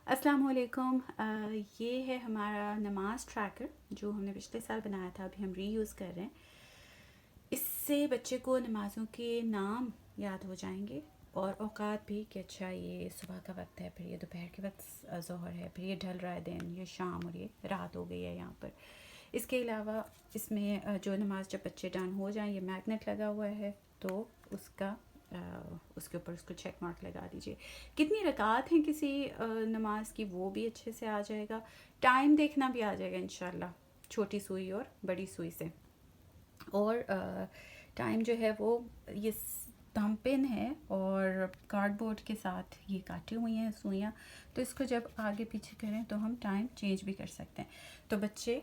السلام علیکم. یہ ہے ہمارا نماز ٹریکر جو ہم نے پچھلے سال بنایا تھا، ابھی ہم ری یوز کر رہے ہیں. اس سے بچے کو نمازوں کے نام یاد ہو جائیں گے اور اوقات بھی کہ اچھا یہ صبح کا وقت ہے، پھر یہ دوپہر کے وقت ظہر ہے، پھر یہ ڈھل رہا ہے دن، یہ شام اور یہ رات ہو گئی ہے یہاں پر. اس کے علاوہ اس میں جو نماز جب بچے ڈن ہو جائیں، یہ میگنیٹ لگا ہوا ہے تو اس کا اس کے اوپر اس کو چیک مارک لگا دیجیے. کتنی رکعات ہیں کسی نماز کی وہ بھی اچھے سے آ جائے گا. ٹائم دیکھنا بھی آ جائے گا انشاءاللہ، چھوٹی سوئی اور بڑی سوئی سے. اور ٹائم جو ہے وہ یہ تھم پن ہے اور کارڈ بورڈ کے ساتھ یہ کاٹی ہوئی ہیں سوئیاں، تو اس کو جب آگے پیچھے کریں تو ہم ٹائم چینج بھی کر سکتے ہیں. تو بچے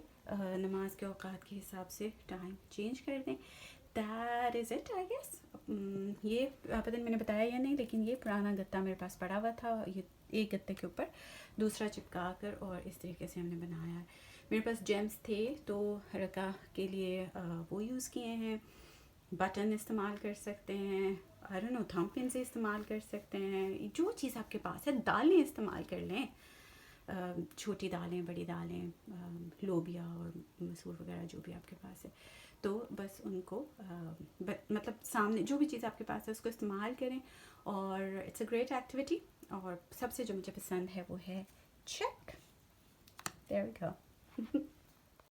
نماز کے اوقات کے حساب سے ٹائم چینج کر دیں. That is it I guess. یہ پتہ نہیں میں نے بتایا یا نہیں، لیکن یہ پرانا گتا میرے پاس پڑا ہوا تھا. یہ ایک گتے کے اوپر دوسرا چپکا کر اور اس طریقے سے ہم نے بنایا ہے. میرے پاس جیمز تھے تو رکا کے لیے وہ یوز کیے ہیں. بٹن استعمال کر سکتے ہیں، آئی ڈونٹ نو تھم پن سے استعمال کر سکتے ہیں، جو چیز آپ کے پاس ہے. دالیں استعمال کر لیں، چھوٹی دالیں، بڑی دالیں، لوبیا اور مسور وغیرہ جو بھی آپ کے پاس ہے. تو بس ان کو مطلب سامنے جو بھی چیز آپ کے پاس ہے اس کو استعمال کریں. اور اٹس اے گریٹ ایکٹیویٹی. اور سب سے جو مجھے پسند ہے وہ ہے چیک. There we go.